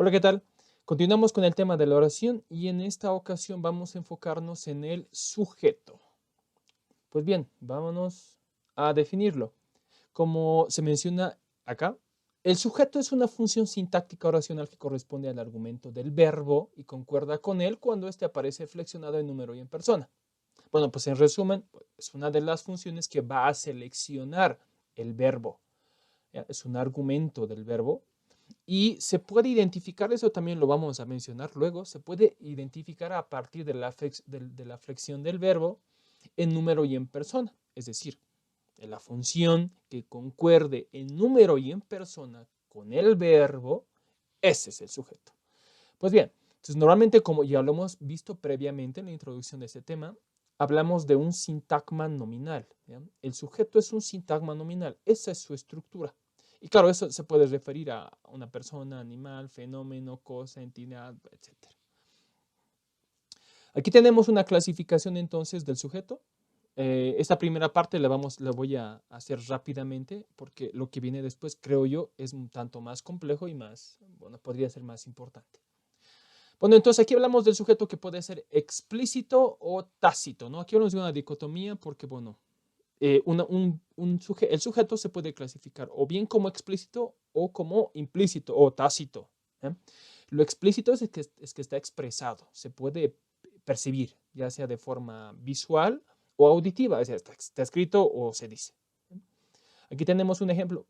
Hola, ¿qué tal? Continuamos con el tema de la oración y en esta ocasión vamos a enfocarnos en el sujeto. Pues bien, vámonos a definirlo. Como se menciona acá, el sujeto es una función sintáctica oracional que corresponde al argumento del verbo y concuerda con él cuando éste aparece flexionado en número y en persona. Bueno, pues en resumen, es una de las funciones que va a seleccionar el verbo. ¿Ya? Es un argumento del verbo. Y se puede identificar, eso también lo vamos a mencionar luego, se puede identificar a partir de la flexión del verbo en número y en persona. Es decir, de la función que concuerde en número y en persona con el verbo, ese es el sujeto. Pues bien, entonces normalmente como ya lo hemos visto previamente en la introducción de este tema, hablamos de un sintagma nominal. ¿Ya? El sujeto es un sintagma nominal, esa es su estructura. Y claro, eso se puede referir a una persona, animal, fenómeno, cosa, entidad, etc. Aquí tenemos una clasificación entonces del sujeto. Esta primera parte la voy a hacer rápidamente porque lo que viene después, creo yo, es un tanto más complejo y más, bueno, podría ser más importante. Bueno, entonces aquí hablamos del sujeto que puede ser explícito o tácito, ¿no? Aquí hablamos de una dicotomía porque, bueno, el sujeto se puede clasificar o bien como explícito o como implícito o tácito. ¿Eh? Lo explícito es que está expresado, se puede percibir, ya sea de forma visual o auditiva, es decir, está escrito o se dice. Aquí tenemos un ejemplo.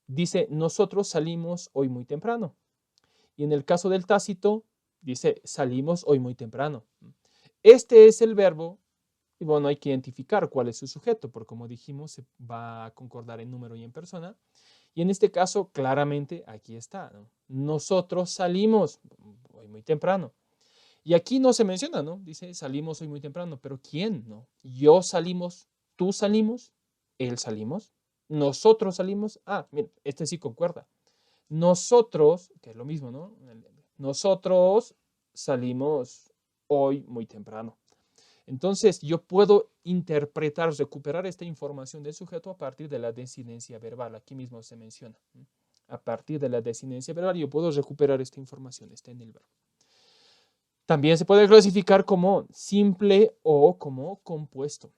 Dice, nosotros salimos hoy muy temprano. Y en el caso del tácito, dice, salimos hoy muy temprano. Este es el verbo y bueno, hay que identificar cuál es su sujeto, porque como dijimos, se va a concordar en número y en persona. Y en este caso, claramente, aquí está, ¿no? Nosotros salimos hoy muy temprano. Y aquí no se menciona, ¿no? Dice, salimos hoy muy temprano, pero ¿quién, no? Yo salimos, tú salimos, él salimos, nosotros salimos. Ah, mira, este sí concuerda. Nosotros, que es lo mismo, ¿no? Nosotros salimos hoy muy temprano. Entonces, yo puedo interpretar, recuperar esta información del sujeto a partir de la desinencia verbal. Aquí mismo se menciona. A partir de la desinencia verbal, yo puedo recuperar esta información, está en el verbo. También se puede clasificar como simple o como compuesto.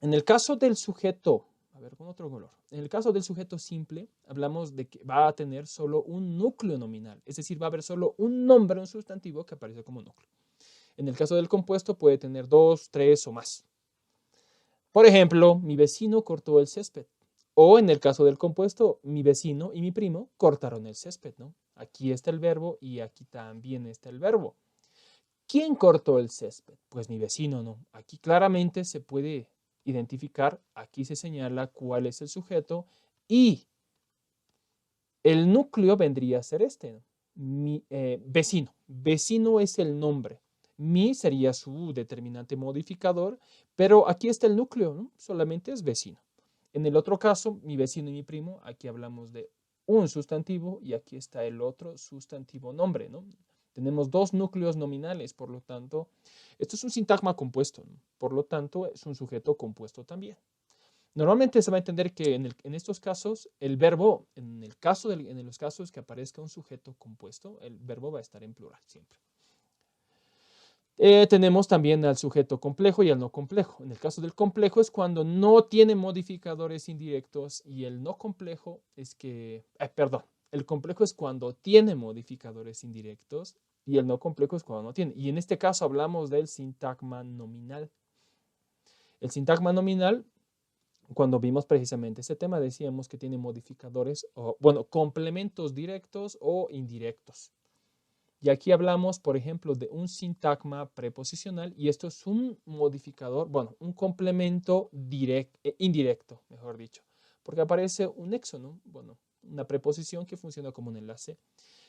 En el caso del sujeto, a ver, con otro color. En el caso del sujeto simple, hablamos de que va a tener solo un núcleo nominal. Es decir, va a haber solo un nombre, un sustantivo que aparece como núcleo. En el caso del compuesto puede tener dos, tres o más. Por ejemplo, mi vecino cortó el césped. O en el caso del compuesto, mi vecino y mi primo cortaron el césped, ¿no? Aquí está el verbo y aquí también está el verbo. ¿Quién cortó el césped? Pues mi vecino, ¿no? Aquí claramente se puede identificar, aquí se señala cuál es el sujeto y el núcleo vendría a ser este, ¿no? Mi vecino. Vecino es el nombre. Mi sería su determinante modificador, pero aquí está el núcleo, ¿no? Solamente es vecino. En el otro caso, mi vecino y mi primo, aquí hablamos de un sustantivo y aquí está el otro sustantivo nombre, ¿no? Tenemos dos núcleos nominales, por lo tanto, esto es un sintagma compuesto, ¿no? Por lo tanto, es un sujeto compuesto también. Normalmente se va a entender que en estos casos, el verbo, en los casos que aparezca un sujeto compuesto, el verbo va a estar en plural siempre. Tenemos también al sujeto complejo y al no complejo. En el caso del complejo es cuando no tiene modificadores indirectos y el no complejo es que, perdón, el complejo es cuando tiene modificadores indirectos y el no complejo es cuando no tiene. Y en este caso hablamos del sintagma nominal. El sintagma nominal, cuando vimos precisamente este tema, decíamos que tiene modificadores, o, bueno, complementos directos o indirectos. Y aquí hablamos, por ejemplo, de un sintagma preposicional y esto es un modificador, bueno, un complemento indirecto, mejor dicho, porque aparece un nexo, ¿no? Bueno, una preposición que funciona como un enlace.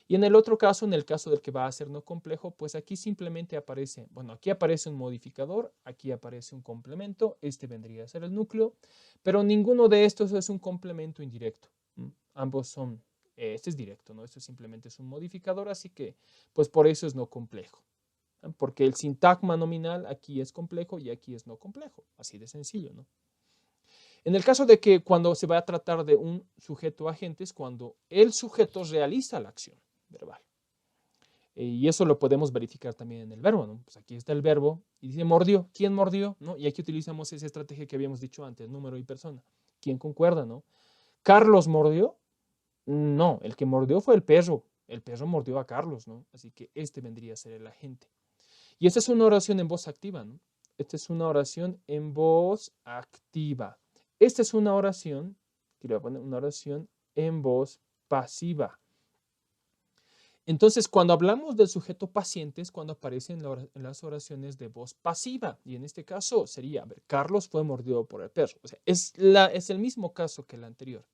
Y en el otro caso, en el caso del que va a ser no complejo, pues aquí simplemente aparece, bueno, aquí aparece un modificador, aquí aparece un complemento, este vendría a ser el núcleo, pero ninguno de estos es un complemento indirecto. Ambos son, este es directo, ¿no? Esto simplemente es un modificador, así que, pues por eso es no complejo. Porque el sintagma nominal aquí es complejo y aquí es no complejo, así de sencillo, ¿no? En el caso de que cuando se va a tratar de un sujeto agente es cuando el sujeto realiza la acción verbal. Y eso lo podemos verificar también en el verbo, ¿no? Pues aquí está el verbo y dice mordió. ¿Quién mordió? ¿No? Y aquí utilizamos esa estrategia que habíamos dicho antes, número y persona. ¿Quién concuerda, no? ¿Carlos mordió? No, el que mordió fue el perro. El perro mordió a Carlos, ¿no? Así que este vendría a ser el agente. Y esta es una oración en voz activa, ¿no? Esta es una oración en voz activa. Esta es una oración, quiero poner una oración en voz pasiva. Entonces, cuando hablamos del sujeto paciente es cuando aparecen en las oraciones de voz pasiva. Y en este caso sería, a ver, Carlos fue mordido por el perro. O sea, es el mismo caso que el anterior,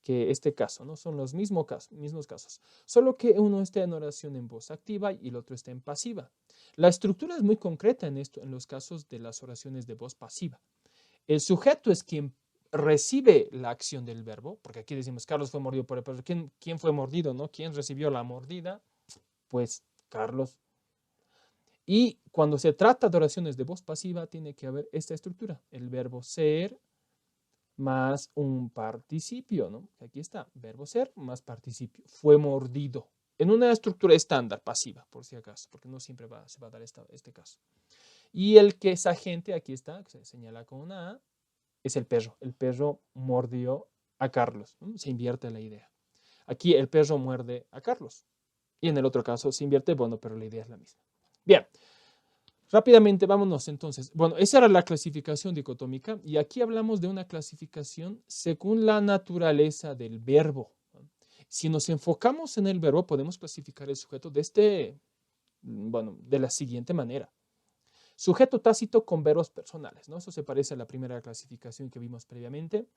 que este caso, ¿no? Son los mismos casos. Solo que uno está en oración en voz activa y el otro está en pasiva. La estructura es muy concreta en esto, en los casos de las oraciones de voz pasiva. El sujeto es quien recibe la acción del verbo, porque aquí decimos Carlos fue mordido por el perro. ¿Quién fue mordido, no? ¿Quién recibió la mordida? Pues Carlos. Y cuando se trata de oraciones de voz pasiva, tiene que haber esta estructura, el verbo ser más un participio, ¿no? Aquí está, verbo ser más participio. Fue mordido. En una estructura estándar, pasiva, por si acaso, porque no siempre se va a dar este caso. Y el que es agente, aquí está, que se señala con una A, es el perro. El perro mordió a Carlos, ¿no? Se invierte la idea. Aquí el perro muerde a Carlos. Y en el otro caso se invierte, bueno, pero la idea es la misma. Bien, rápidamente vámonos entonces. Bueno, esa era la clasificación dicotómica y aquí hablamos de una clasificación según la naturaleza del verbo. Si nos enfocamos en el verbo, podemos clasificar el sujeto de la siguiente manera. Sujeto tácito con verbos personales, ¿no? Eso se parece a la primera clasificación que vimos previamente.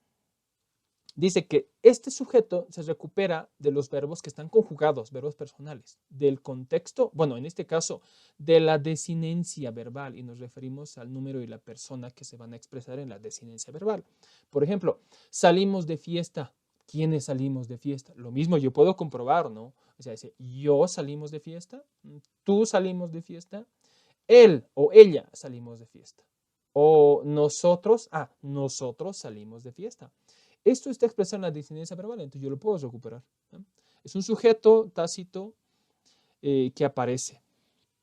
Dice que este sujeto se recupera de los verbos que están conjugados, verbos personales, del contexto, bueno, en este caso, de la desinencia verbal, y nos referimos al número y la persona que se van a expresar en la desinencia verbal. Por ejemplo, salimos de fiesta. ¿Quiénes salimos de fiesta? Lo mismo yo puedo comprobar, ¿no? O sea, dice, yo salimos de fiesta, tú salimos de fiesta, él o ella salimos de fiesta. O nosotros salimos de fiesta. Esto está expresado en la disinencia verbal, entonces yo lo puedo recuperar, ¿no? Es un sujeto tácito que aparece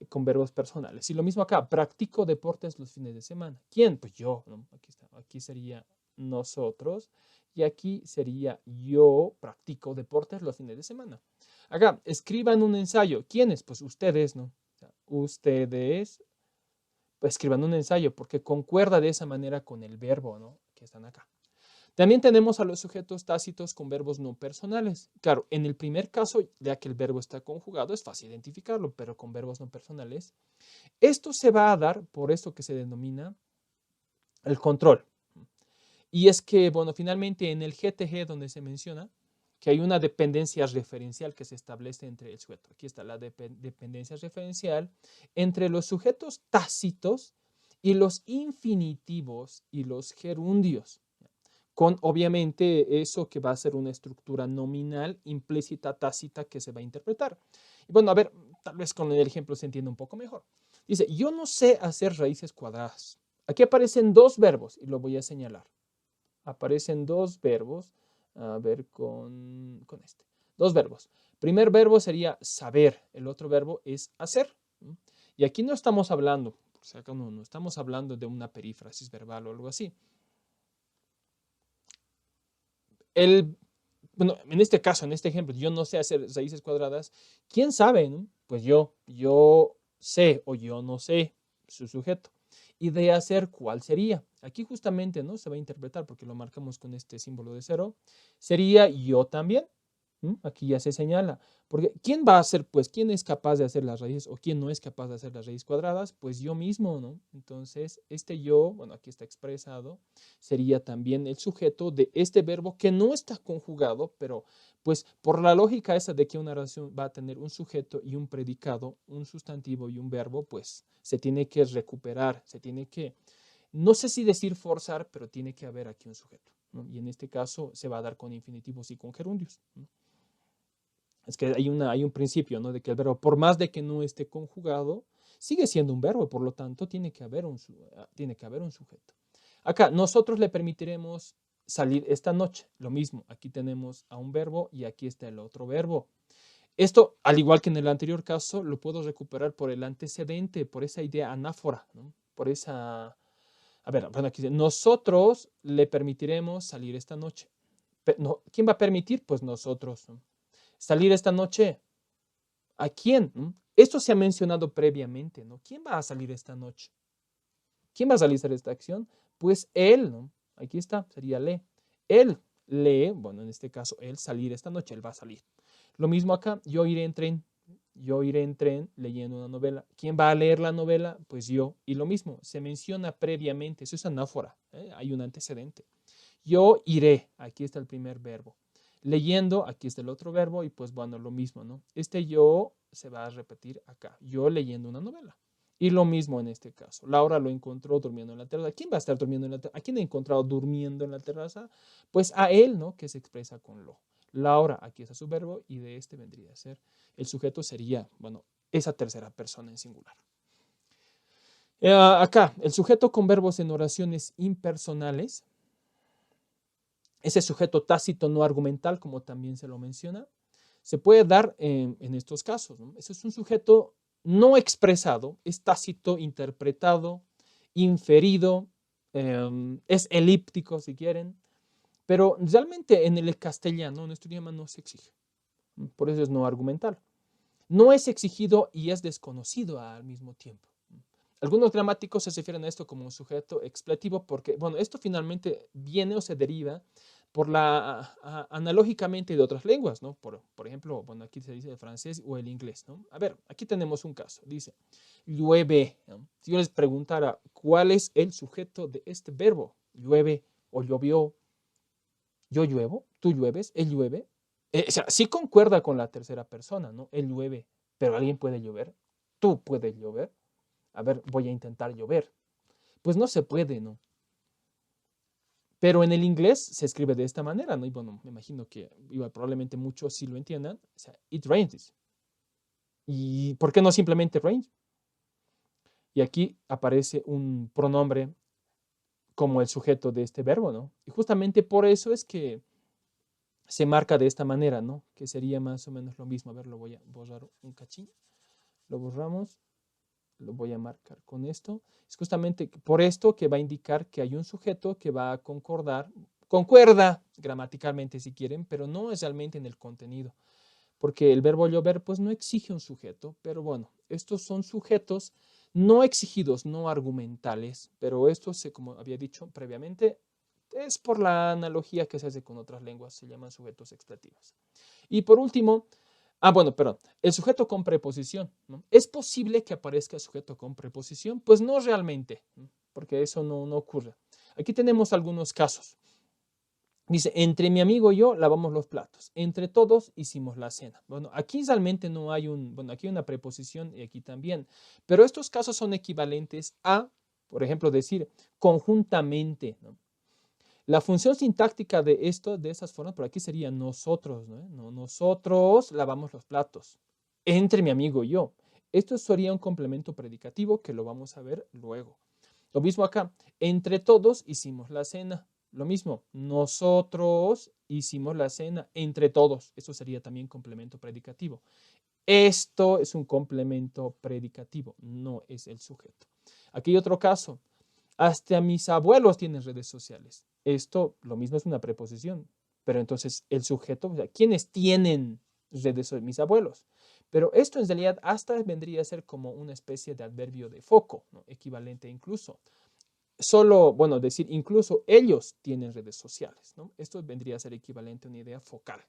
con verbos personales. Y lo mismo acá, practico deportes los fines de semana. ¿Quién? Pues yo, ¿no? Aquí está. Aquí sería nosotros y aquí sería yo practico deportes los fines de semana. Acá, escriban un ensayo. ¿Quiénes? Pues ustedes, ¿no? O sea, ustedes pues, escriban un ensayo porque concuerda de esa manera con el verbo, ¿no? Que están acá. También tenemos a los sujetos tácitos con verbos no personales. Claro, en el primer caso, ya que el verbo está conjugado, es fácil identificarlo, pero con verbos no personales. Esto se va a dar por esto que se denomina el control. Y es que, bueno, finalmente en el GTG donde se menciona que hay una dependencia referencial que se establece entre el sujeto. Aquí está la dependencia referencial entre los sujetos tácitos y los infinitivos y los gerundios, con obviamente eso que va a ser una estructura nominal, implícita, tácita que se va a interpretar. Y bueno, a ver, tal vez con el ejemplo se entiende un poco mejor. Dice, yo no sé hacer raíces cuadradas. Aquí aparecen dos verbos y lo voy a señalar. Aparecen dos verbos, a ver con este. Dos verbos. Primer verbo sería saber, el otro verbo es hacer. Y aquí no estamos hablando, por si acaso no estamos hablando de una perífrasis verbal o algo así. Bueno, en este caso, en este ejemplo, yo no sé hacer raíces cuadradas. ¿Quién sabe? ¿No? Pues yo sé o yo no sé, su sujeto. Y de hacer, ¿cuál sería? Aquí justamente, ¿no? Se va a interpretar porque lo marcamos con este símbolo de cero. Sería yo también. Aquí ya se señala. Porque ¿quién va a hacer, pues, quién es capaz de hacer las raíces o quién no es capaz de hacer las raíces cuadradas? Pues yo mismo, ¿no? Entonces, este yo, bueno, aquí está expresado, sería también el sujeto de este verbo que no está conjugado, pero pues por la lógica esa de que una oración va a tener un sujeto y un predicado, un sustantivo y un verbo, pues se tiene que recuperar, se tiene que, no sé si decir forzar, pero tiene que haber aquí un sujeto, ¿no? Y en este caso se va a dar con infinitivos y con gerundios, ¿no? Es que hay un principio, ¿no? De que el verbo, por más de que no esté conjugado, sigue siendo un verbo, por lo tanto, tiene que haber un sujeto. Acá, nosotros le permitiremos salir esta noche. Lo mismo, aquí tenemos a un verbo y aquí está el otro verbo. Esto, al igual que en el anterior caso, lo puedo recuperar por el antecedente, por esa idea anáfora, ¿no? Por esa... A ver, bueno, aquí dice, nosotros le permitiremos salir esta noche. No, ¿quién va a permitir? Pues nosotros, ¿no? Salir esta noche, ¿a quién? ¿No? Esto se ha mencionado previamente, ¿no? ¿Quién va a salir esta noche? ¿Quién va a realizar esta acción? Pues él, ¿no? Aquí está, sería le. Él lee, bueno, en este caso, él salir esta noche, él va a salir. Lo mismo acá, yo iré en tren. Yo iré en tren leyendo una novela. ¿Quién va a leer la novela? Pues yo. Y lo mismo, se menciona previamente, eso es anáfora, ¿eh? Hay un antecedente. Yo iré, aquí está el primer verbo. Leyendo, aquí está el otro verbo y pues bueno, lo mismo, ¿no? Este yo se va a repetir acá, yo leyendo una novela. Y lo mismo en este caso. Laura lo encontró durmiendo en la terraza. ¿Quién va a estar durmiendo en la terraza? ¿A quién ha encontrado durmiendo en la terraza? Pues a él, ¿no? Que se expresa con lo. Laura, aquí está su verbo y de este vendría a ser. El sujeto sería, bueno, esa tercera persona en singular. Acá, el sujeto con verbos en oraciones impersonales. Ese sujeto tácito no argumental, como también se lo menciona, se puede dar en estos casos, ¿no? Ese es un sujeto no expresado, es tácito, interpretado, inferido, es elíptico si quieren, pero realmente en el castellano, en nuestro idioma, no se exige. Por eso es no argumental. No es exigido y es desconocido al mismo tiempo. Algunos gramáticos se refieren a esto como un sujeto expletivo porque, bueno, esto finalmente viene o se deriva por analógicamente de otras lenguas, ¿no? Por ejemplo, bueno, aquí se dice el francés o el inglés, ¿no? A ver, aquí tenemos un caso, dice, llueve, ¿no? Si yo les preguntara cuál es el sujeto de este verbo, llueve o llovió, yo lluevo, tú llueves, él llueve, o sea, sí concuerda con la tercera persona, ¿no? Él llueve, pero alguien puede llover, tú puedes llover. A ver, voy a intentar llover. Pues no se puede, ¿no? Pero en el inglés se escribe de esta manera, ¿no? Y bueno, me imagino que probablemente muchos sí lo entiendan. O sea, it rains. ¿Y por qué no simplemente rains? Y aquí aparece un pronombre como el sujeto de este verbo, ¿no? Y justamente por eso es que se marca de esta manera, ¿no? Que sería más o menos lo mismo. A ver, lo voy a borrar un cachín. Lo borramos. Lo voy a marcar con esto. Es justamente por esto que va a indicar que hay un sujeto que va a concordar, concuerda gramaticalmente si quieren, pero no es realmente en el contenido, porque el verbo llover pues no exige un sujeto, pero bueno, estos son sujetos no exigidos, no argumentales, pero esto, como había dicho previamente, es por la analogía que se hace con otras lenguas, se llaman sujetos explativos. Y por último, bueno, perdón. El sujeto con preposición, ¿no? ¿Es posible que aparezca el sujeto con preposición? Pues no realmente, ¿no? Porque eso no ocurre. Aquí tenemos algunos casos. Dice, entre mi amigo y yo lavamos los platos. Entre todos hicimos la cena. Bueno, aquí realmente no hay bueno, aquí hay una preposición y aquí también. Pero estos casos son equivalentes a, por ejemplo, decir conjuntamente, ¿no? La función sintáctica de esto, de esas formas, por aquí sería nosotros, ¿no? No, nosotros lavamos los platos, entre mi amigo y yo. Esto sería un complemento predicativo que lo vamos a ver luego. Lo mismo acá, entre todos hicimos la cena. Lo mismo, nosotros hicimos la cena, entre todos. Eso sería también complemento predicativo. Esto es un complemento predicativo, no es el sujeto. Aquí hay otro caso. Hasta mis abuelos tienen redes sociales. Esto lo mismo es una preposición, pero entonces el sujeto, o sea, ¿quiénes tienen redes sociales? Mis abuelos. Pero esto en realidad hasta vendría a ser como una especie de adverbio de foco, ¿no? Equivalente incluso. Solo, bueno, decir incluso ellos tienen redes sociales, ¿no? Esto vendría a ser equivalente a una idea focal.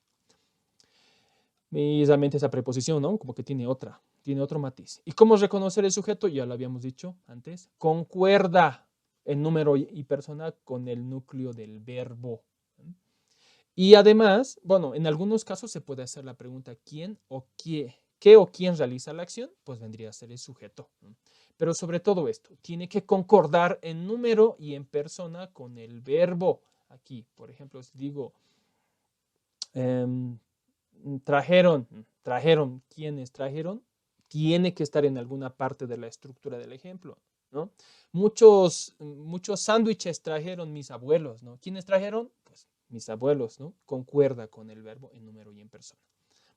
Y realmente esa preposición, ¿no? Como que tiene otro matiz. ¿Y cómo reconocer el sujeto? Ya lo habíamos dicho antes. Concuerda el número y persona con el núcleo del verbo. Y además, bueno, en algunos casos se puede hacer la pregunta ¿quién o qué o quién realiza la acción? Pues vendría a ser el sujeto. Pero sobre todo esto, tiene que concordar en número y en persona con el verbo. Aquí, por ejemplo, si digo, trajeron, ¿quiénes trajeron? Tiene que estar en alguna parte de la estructura del ejemplo, ¿no? Muchos sándwiches trajeron mis abuelos, ¿no? ¿Quiénes trajeron? Pues mis abuelos, ¿no? Concuerda con el verbo en número y en persona.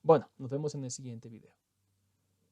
Bueno, nos vemos en el siguiente video.